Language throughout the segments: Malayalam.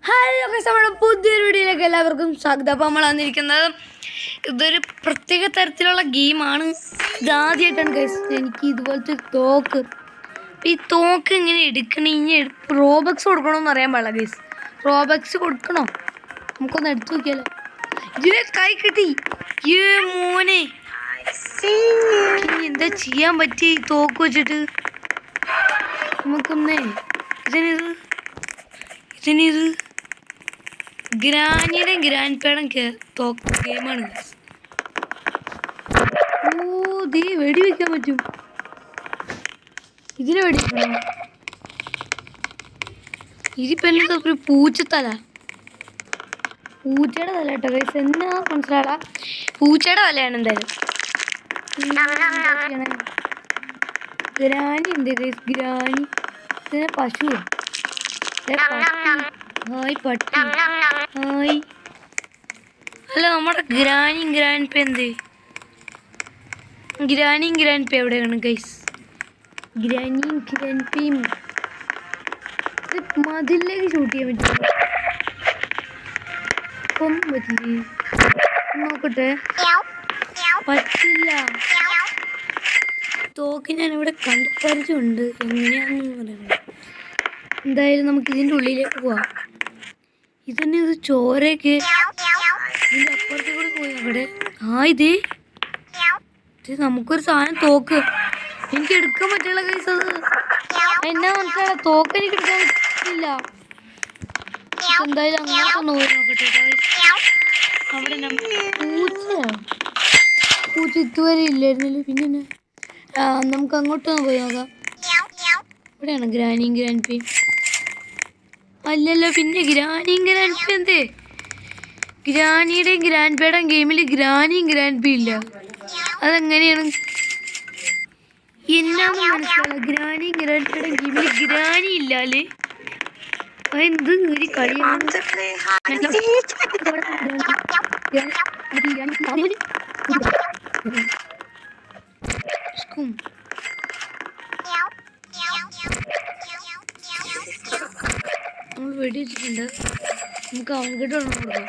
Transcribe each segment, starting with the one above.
ഹലോ നമ്മുടെ പുതിയൊരു വീഡിയോയിലേക്ക് എല്ലാവർക്കും സ്വാഗതം. അപ്പോൾ നമ്മൾ വന്നിരിക്കുന്നത് ഇതൊരു പ്രത്യേക തരത്തിലുള്ള ഗെയിമാണ്. ഇതാദ്യമായിട്ടാണ് ഗൈസ് എനിക്ക് ഇതുപോലത്തെ തോക്ക്. ഈ തോക്ക് ഇങ്ങനെ എടുക്കണ ഇനി റോബക്സ് കൊടുക്കണമെന്ന് അറിയാൻ പാടില്ല ഗൈസ്. റോബക്സ് കൊടുക്കണോ? നമുക്കൊന്ന് എടുത്തു നോക്കിയാലോ. കൈ കിട്ടി മോനെ. ഇനി എന്താ ചെയ്യാൻ പറ്റി ഈ തോക്ക് വെച്ചിട്ട്? നമുക്കൊന്നേ ഇതിനിത് ഗ്രാനിയുടെ ഗ്രാൻഡ് പേടം തോക്ക് ഗെയിമാണ്. ദേ വെടി വെക്കാൻ പറ്റും. ഇതിനെ വെടിക്കണം. ഇതിപ്പോ എന്താ ഒരു പൂച്ചത്തല, പൂച്ചയുടെ തല കേട്ടോ ഗൈസ്. എന്നാ മനസ്സിലാടാ, പൂച്ചയുടെ തലയാണ് എന്തായാലും. ഗ്രാനി ഉണ്ട് ഗൈസ്, ഗ്രാനി. ഇതിനെ പശു. ഹായ് പട്ടി, ഹായ്. അല്ല നമ്മുടെ ഗ്രാനിയും ഗ്രാൻഡ് പേ എന്ത്? ഗ്രാനിയും ഗ്രാൻഡ് പേ എവിടെയാണ് ഗൈസ്? ഗ്രാനിയും ഗ്രാൻഡ് പേയും മതിലേക്ക് ഷൂട്ട് ചെയ്യാൻ പറ്റില്ല. ഒന്നും പറ്റില്ലേ? നോക്കട്ടെ. പറ്റില്ല. തോക്ക് ഞാനിവിടെ കണ്ടു പരിചയമുണ്ട്. എങ്ങനെയാണെന്ന് പറയുന്നത്. എന്തായാലും നമുക്ക് ഇതിൻ്റെ ഉള്ളിലേക്ക് പോവാം. ഇതന്നെ ഇത് ചോരയൊക്കെ ഇതിൻ്റെ അപ്പുറത്തേക്ക് കൂടി പോയി അവിടെ. ഇത് നമുക്കൊരു സാധനം തോക്ക് എനിക്ക് എടുക്കാൻ പറ്റുള്ള കേസ്. അത് എന്നാ മനസ്സിലായ തോക്ക് എനിക്ക് എടുക്കാൻ പറ്റില്ല. എന്തായാലും അങ്ങോട്ട് ഒന്ന് പോയി നോക്കട്ടെ. അവിടെ പൂച്ച ഇതുവരെ ഇല്ലായിരുന്നല്ലോ. പിന്നെ നമുക്ക് അങ്ങോട്ടൊന്ന് പോയി നോക്കാം. ഇവിടെയാണ് ഗ്രാനിയും ഗ്രാൻഡ് പേ. അല്ലല്ലോ, പിന്നെ ഗ്രാനിയും ഗ്രാൻഡ് പേ എന്തേ? ഗ്രാനിയുടെയും ഗ്രാൻഡ് പേയുടെയും ഗെയിമിൽ ഗ്രാനിയും ഗ്രാൻഡ് പേ ഇല്ല. അതെങ്ങനെയാണ് എന്നാന്ന് മനസ്സിലാവില്ല. ഗ്രാനിയും ഗ്രാൻഡ് പേയുടെയും ഗെയിമിൽ ഗ്രാനി ഇല്ലാല് എന്ത് ഒരു കളിയാണ്. നമ്മൾ വെടി വെച്ചിട്ടുണ്ട്. നമുക്ക് അവൻകിട്ട് ഒരെണ്ണം കൊടുക്കാം.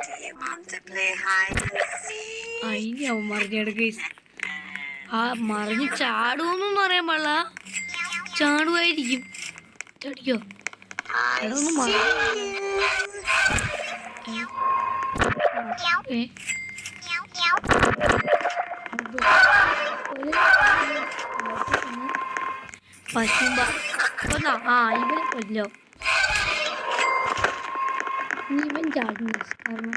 അതിന് അവൻ മറിഞ്ഞെടുക്ക. ആ മറിഞ്ഞ് ചാടുമെന്നൊന്നും അറിയാൻ പാടില്ല. ചാടുമായിരിക്കും. ചടിക്കോ? അതൊന്നും പശുമ്പ ഇവനെ കൊല്ലോ. ഇവൻ ചാടുന്നു കാരണം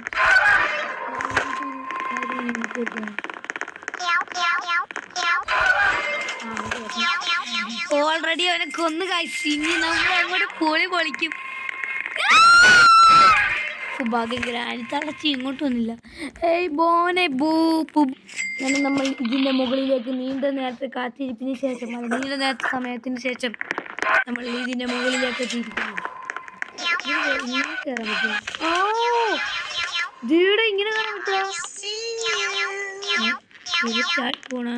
ഓൾറെഡി അവനെ കൊന്നു കഴിച്ചു. ഇനി നമ്മൾ അങ്ങോട്ട് പൊളിക്കും. ഭാഗ്യം ഗ്രാനി തളച്ച് ഇങ്ങോട്ട് വന്നില്ല. അങ്ങനെ നമ്മൾ ഇതിൻ്റെ മുകളിലേക്ക് നീണ്ട നേരത്തെ കാത്തിരിപ്പിന് ശേഷം, നീണ്ട നേരത്തെ സമയത്തിന് ശേഷം നമ്മൾ ഇതിൻ്റെ മുകളിലേക്ക് എത്തിയിരിക്കുന്നു. ഇങ്ങനെ കയറാൻ പറ്റും. ഇങ്ങനെ കയറാൻ പറ്റുക. ചാടി പോണ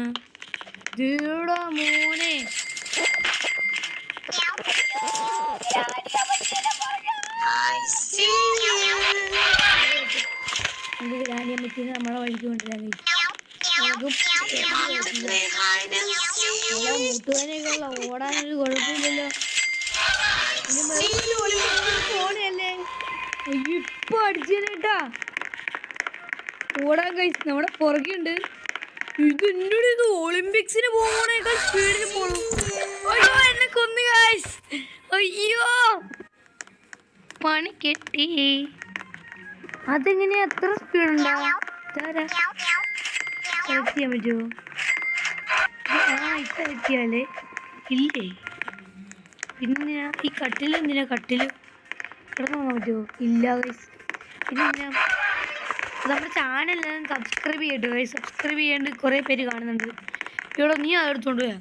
മോനെ. ഗ്രാനിയമ്മത്തിന് നമ്മളെ വഴിക്ക് കൊണ്ടുവരാൻ മുട്ടുവാനൊക്കെയുള്ള ഓടാനൊരു കുഴപ്പമില്ലല്ലോ. പോണല്ലേ ഇപ്പൊ അടിച്ചേട്ടാ. ഓടാൻ കഴിച്ചു നമ്മുടെ പുറകെയുണ്ട്. ഇത് ഒളിമ്പിക്സിന് പോകുന്നേക്കാൾ സ്പീഡിൽ പോകണം. അയ്യോ എന്നെ കൊന്നു ഗൈസ്. അയ്യോ പണി കെട്ടി. അതെങ്ങനെയാ അത്ര സ്പീഡുണ്ടാവും? സെലക്ട് ചെയ്യാൻ പറ്റുമോ? സെലക്ട് ചെയ്യാലേ ഇല്ലേ? പിന്നെ ഈ കട്ടിൽ എന്തിനാ? കട്ടിൽ കിടന്നു പോകാൻ പറ്റുമോ? ഇല്ല ഗൈസ്. പിന്നെ നമ്മുടെ ചാനൽ സബ്സ്ക്രൈബ് ചെയ്യട്ടോ ഗൈസ്. സബ്സ്ക്രൈബ് ചെയ്യാണ്ട് കുറേ പേര് കാണുന്നുണ്ട്. ഇവിടെ നീ അതെടുത്തോണ്ട് പോയാ.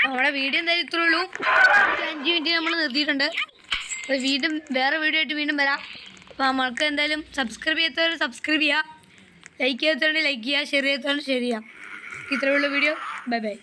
നമ്മുടെ വീഡിയോ എന്തായാലും ഇത്രേ ഉള്ളൂ. 5 മിനിറ്റ് നമ്മൾ നിർത്തിയിട്ടുണ്ട്. അപ്പോൾ വീണ്ടും വേറെ വീഡിയോ ആയിട്ട് വീണ്ടും വരാം. അപ്പോൾ നമ്മൾക്ക് എന്തായാലും സബ്സ്ക്രൈബ് ചെയ്യാത്തവർ സബ്സ്ക്രൈബ് ചെയ്യുക, ലൈക്ക് ചെയ്യാത്തവരുണ്ടെങ്കിൽ ലൈക്ക് ചെയ്യുക, ഷെയർ ചെയ്യാത്തവരുണ്ടെങ്കിൽ ഷെയർ ചെയ്യാം. ഇത്രയുള്ള വീഡിയോ. Bye bye.